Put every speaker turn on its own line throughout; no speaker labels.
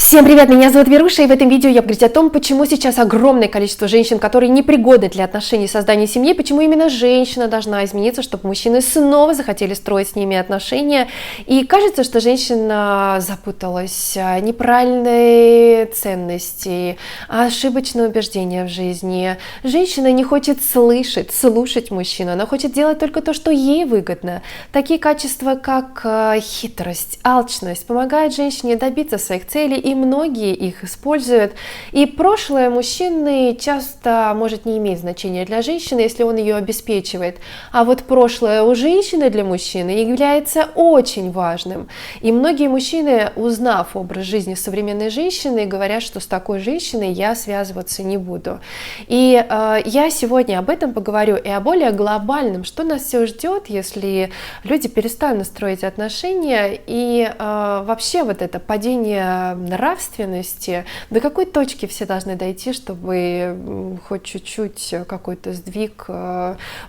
Всем привет, меня зовут Веруша, и в этом видео я буду говорить о том, почему сейчас огромное количество женщин, которые непригодны для отношений и создания семьи, почему именно женщина должна измениться, чтобы мужчины снова захотели строить с ними отношения. И кажется, что женщина запуталась, неправильные ценности, ошибочные убеждения в жизни. Женщина не хочет слушать мужчину, она хочет делать только то, что ей выгодно. Такие качества, как хитрость, алчность, помогают женщине добиться своих целей, и многие их используют. И прошлое мужчины часто может не иметь значения для женщины, если он ее обеспечивает. А вот прошлое у женщины для мужчины является очень важным. И многие мужчины, узнав образ жизни современной женщины, говорят, что с такой женщиной я связываться не буду. И я сегодня об этом поговорю и о более глобальном, что нас все ждет, если люди перестанут строить отношения, и вообще вот это падение нравственности, до какой точки все должны дойти, чтобы хоть чуть-чуть какой-то сдвиг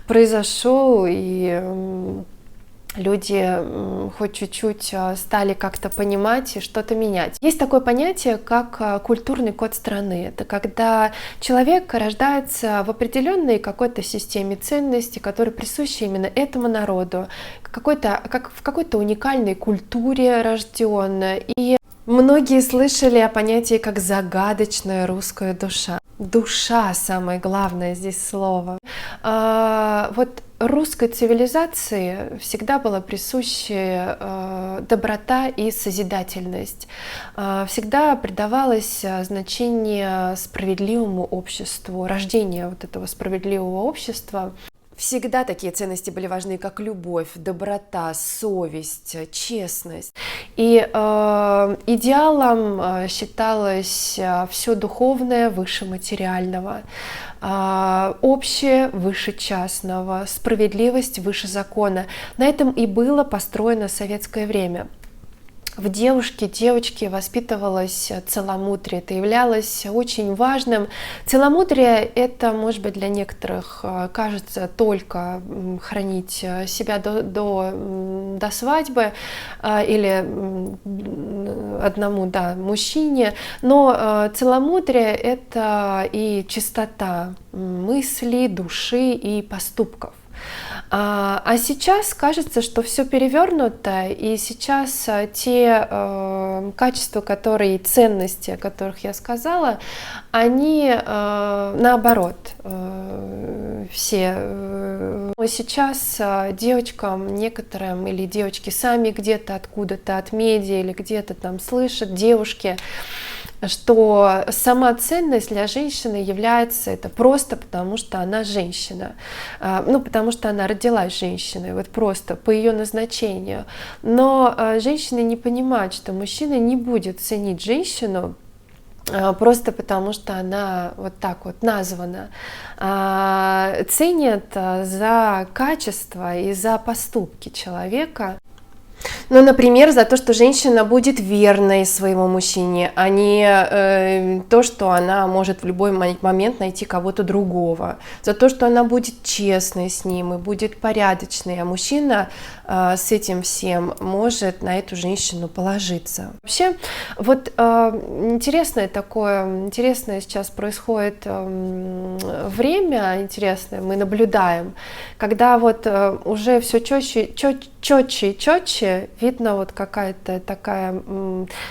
произошел, и люди хоть чуть-чуть стали как-то понимать и что-то менять. Есть такое понятие, как культурный код страны. Это когда человек рождается в определенной какой-то системе ценностей, которые присущи именно этому народу, как в какой-то уникальной культуре рожден. И многие слышали о понятии как загадочная русская душа. Душа — самое главное здесь слово. Вот русской цивилизации всегда была присуща доброта и созидательность. Всегда придавалось значение справедливому обществу, рождению вот этого справедливого общества. Всегда такие ценности были важны, как любовь, доброта, совесть, честность. И идеалом считалось все духовное выше материального, общее выше частного, справедливость выше закона. На этом и было построено советское время. В девочке воспитывалось целомудрие, это являлось очень важным. Целомудрие — это, может быть, для некоторых кажется только хранить себя до свадьбы или одному, мужчине, но целомудрие — это и чистота мыслей, души и поступков. А сейчас кажется, что все перевернуто, и сейчас те качества, ценности, о которых я сказала, они наоборот все. Сейчас девочкам некоторым, или девочки сами где-то откуда-то от медиа или где-то там слышат, девушки, что сама ценность для женщины является это просто потому, что она женщина, потому что она родилась женщиной, вот просто по ее назначению. Но женщины не понимают, что мужчина не будет ценить женщину просто потому, что она вот так вот названа. Ценят за качество и за поступки человека. Ну, например, за то, что женщина будет верной своему мужчине, а не то, что она может в любой момент найти кого-то другого. За то, что она будет честной с ним и будет порядочной, а мужчина с этим всем может на эту женщину положиться. Вообще, вот интересное сейчас происходит время, интересное мы наблюдаем, когда вот уже все четче и четче видно вот какая-то такая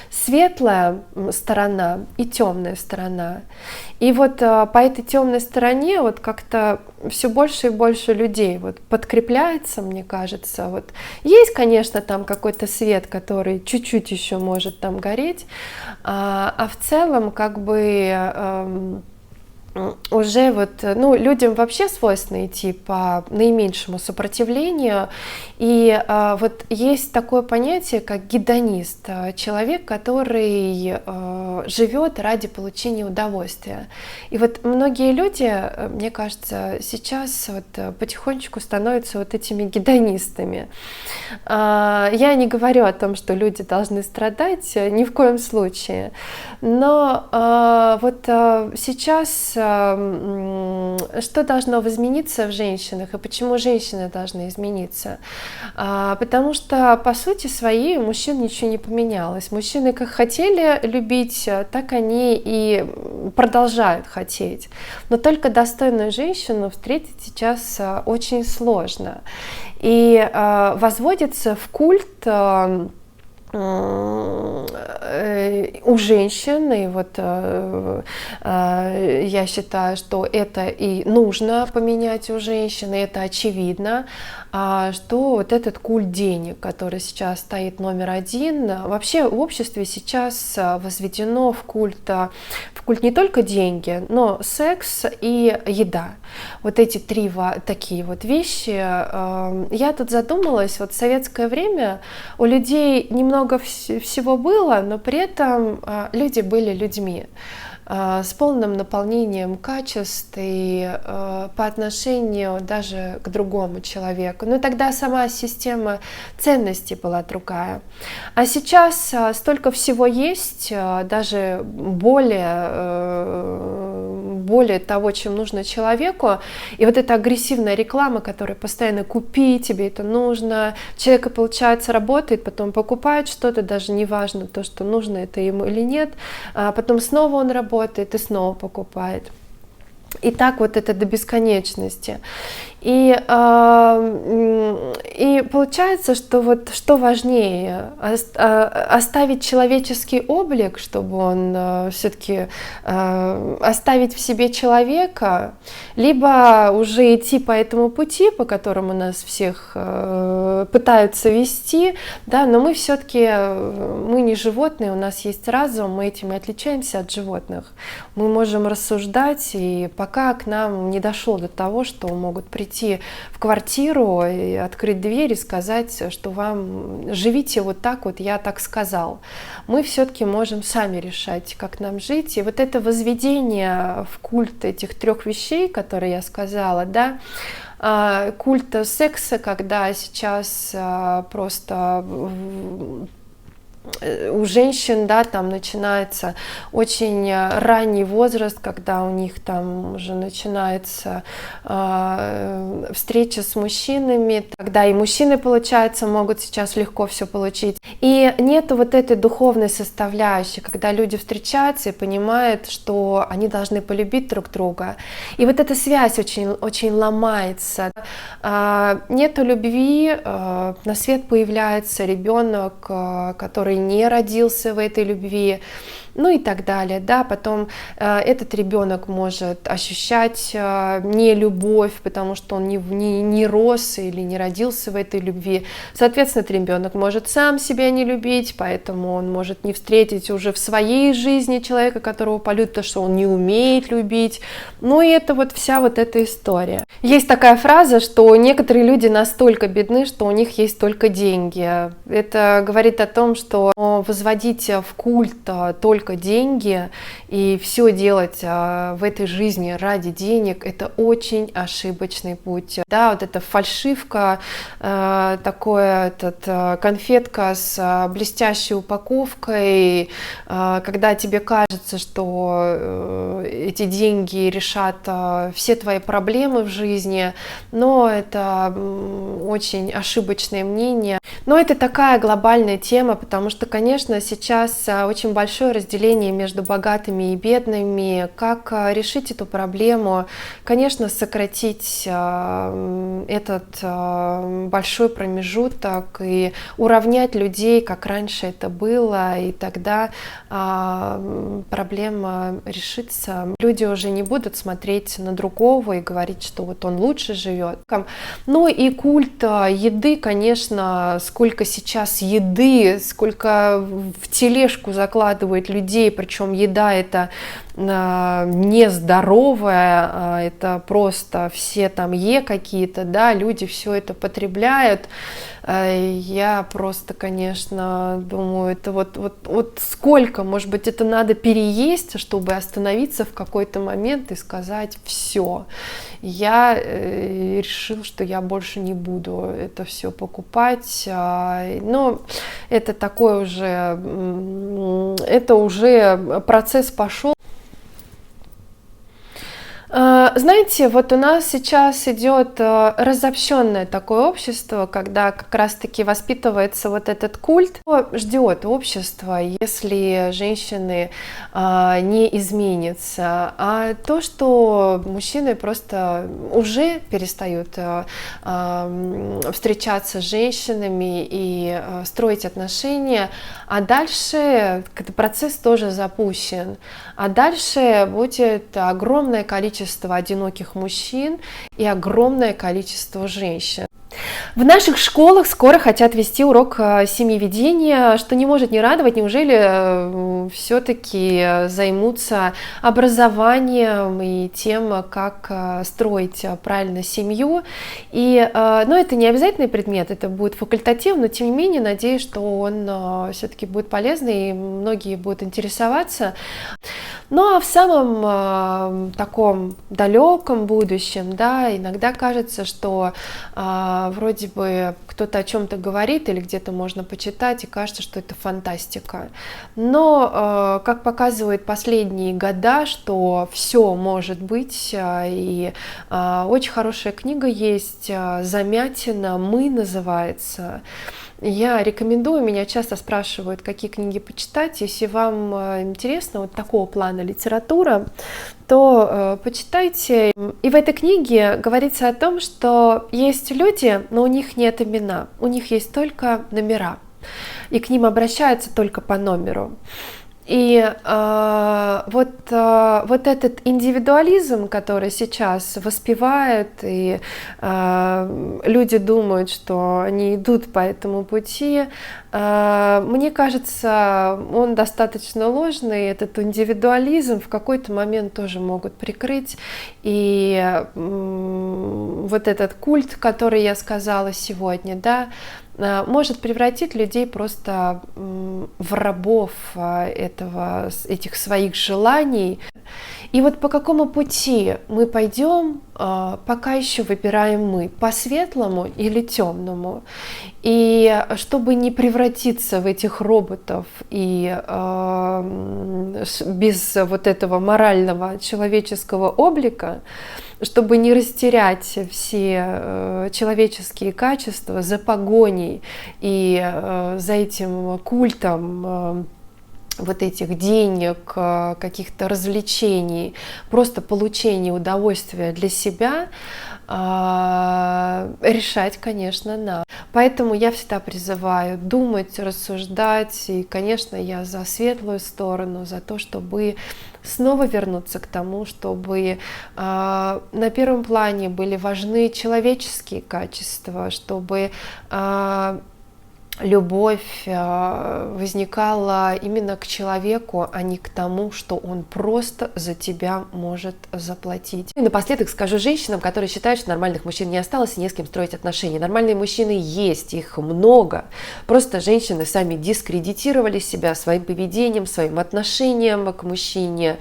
светлая сторона и темная сторона. И вот по этой темной стороне вот как-то все больше и больше людей вот подкрепляется, мне кажется. Вот есть, конечно, там какой-то свет, который чуть-чуть еще может там гореть, а в целом как бы уже вот, людям вообще свойственно идти по наименьшему сопротивлению, и вот есть такое понятие, как гедонист, человек, который живет ради получения удовольствия. И вот многие люди, мне кажется, сейчас вот потихонечку становятся вот этими гедонистами. Я не говорю о том, что люди должны страдать, ни в коем случае. Но вот сейчас что должно измениться в женщинах и почему женщины должны измениться? Потому что, по сути своей, у мужчин ничего не поменялось. Мужчины как хотели любить, так они и продолжают хотеть. Но только достойную женщину встретить сейчас очень сложно. И возводится в культ у женщин, и вот я считаю, что это и нужно поменять у женщин, и это очевидно, что вот этот культ денег, который сейчас стоит номер один, вообще в обществе сейчас возведено в культ не только деньги, но секс и еда. Вот эти три такие вот вещи. Я тут задумалась, вот в советское время у людей немного всего было, но при этом люди были людьми с полным наполнением качеств и по отношению даже к другому человеку. Но тогда сама система ценностей была другая. А сейчас столько всего есть, даже более того, чем нужно человеку. И вот эта агрессивная реклама, которая постоянно «купи, тебе это нужно». Человек, получается, работает, потом покупает что-то, даже неважно то, что нужно это ему или нет. Потом снова он работает и снова покупает. И так вот это до бесконечности. И получается, что вот что важнее, оставить человеческий облик, чтобы он все-таки оставить в себе человека, либо уже идти по этому пути, по которому нас всех пытаются вести, да, но мы все-таки, мы не животные, у нас есть разум, мы этим и отличаемся от животных. Мы можем рассуждать, и пока к нам не дошло до того, что могут прийти в квартиру и открыть дверь и сказать, что вам живите вот так вот, я так сказал. Мы все-таки можем сами решать, как нам жить. И вот это возведение в культ этих трех вещей, которые я сказала, да, культа секса, когда сейчас просто у женщин, да, там начинается очень ранний возраст, когда у них там уже начинается встреча с мужчинами, когда и мужчины, получается, могут сейчас легко все получить. И нету вот этой духовной составляющей, когда люди встречаются и понимают, что они должны полюбить друг друга. И вот эта связь очень, очень ломается. Нету любви, на свет появляется ребенок, который не родился в этой любви, ну и так далее, да, потом этот ребенок может ощущать не любовь, потому что он не рос или не родился в этой любви, соответственно, этот ребенок может сам себя не любить, поэтому он может не встретить уже в своей жизни человека, которого полюбит, потому что он не умеет любить, ну и это вот вся вот эта история. Есть такая фраза, что некоторые люди настолько бедны, что у них есть только деньги. Это говорит о том, что возводить в культ только деньги и все делать в этой жизни ради денег — это очень ошибочный путь. Да, вот эта фальшивка, конфетка с блестящей упаковкой, когда тебе кажется, что эти деньги решат все твои проблемы в жизни, но это очень ошибочное мнение. Но это такая глобальная тема, потому что, конечно, сейчас очень большое разделение между богатыми и бедными. Как решить эту проблему? Конечно, сократить этот большой промежуток и уравнять людей, как раньше это было, и тогда проблема решится. Люди уже не будут смотреть на другого и говорить, что вот он лучше живет. Ну и культ еды, конечно, сколько сейчас еды, сколько в тележку закладывают людей, причем еда это нездоровая, это просто все там какие-то, да, люди все это потребляют. Я просто, конечно, думаю, это вот сколько, может быть, это надо переесть, чтобы остановиться в какой-то момент и сказать: все, я решил, что я больше не буду это все покупать. Но это такой уже, это уже процесс пошел. Знаете, вот у нас сейчас идет разобщенное такое общество, когда как раз-таки воспитывается вот этот культ. Что ждет общество, если женщины не изменятся? А то, что мужчины просто уже перестают встречаться с женщинами и строить отношения, а дальше процесс тоже запущен. А дальше будет огромное количество одиноких мужчин и огромное количество женщин. В наших школах скоро хотят вести урок семьеведения, что не может не радовать. Неужели все-таки займутся образованием и тем, как строить правильно семью? Но это не обязательный предмет, это будет факультатив, но тем не менее надеюсь, что он все-таки будет полезный и многие будут интересоваться. Ну а в самом таком далеком будущем, да, иногда кажется, что вроде бы кто-то о чем-то говорит или где-то можно почитать, и кажется, что это фантастика. Но, как показывают последние года, что все может быть, и очень хорошая книга есть, «Замятина. Мы» называется. Я рекомендую, меня часто спрашивают, какие книги почитать. Если вам интересна вот такого плана литература, то почитайте. И в этой книге говорится о том, что есть люди, но у них нет имена, у них есть только номера, и к ним обращаются только по номеру. И вот этот индивидуализм, который сейчас воспевают, и люди думают, что они идут по этому пути, мне кажется, он достаточно ложный. Этот индивидуализм в какой-то момент тоже могут прикрыть. И вот этот культ, который я сказала сегодня, да, может превратить людей просто в рабов этих своих желаний. И вот по какому пути мы пойдем, пока еще выбираем мы, по светлому или темному. И чтобы не превратиться в этих роботов и без вот этого морального человеческого облика, чтобы не растерять все человеческие качества за погоней и за этим культом вот этих денег, каких-то развлечений, просто получения удовольствия для себя, решать, конечно, нам. Поэтому я всегда призываю думать, рассуждать, и, конечно, я за светлую сторону, за то, чтобы снова вернуться к тому, чтобы на первом плане были важны человеческие качества, чтобы любовь возникала именно к человеку, а не к тому, что он просто за тебя может заплатить. И напоследок скажу женщинам, которые считают, что нормальных мужчин не осталось и не с кем строить отношения. Нормальные мужчины есть, их много. Просто женщины сами дискредитировали себя своим поведением, своим отношением к мужчине,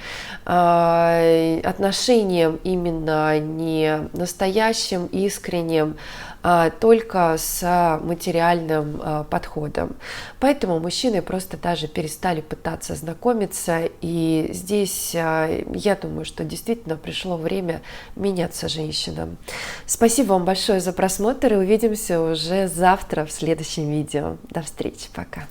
отношением именно не настоящим, искренним, только с материальным подходом. Поэтому мужчины просто даже перестали пытаться знакомиться, и здесь я думаю, что действительно пришло время меняться женщинам. Спасибо вам большое за просмотр, и увидимся уже завтра в следующем видео. До встречи, пока!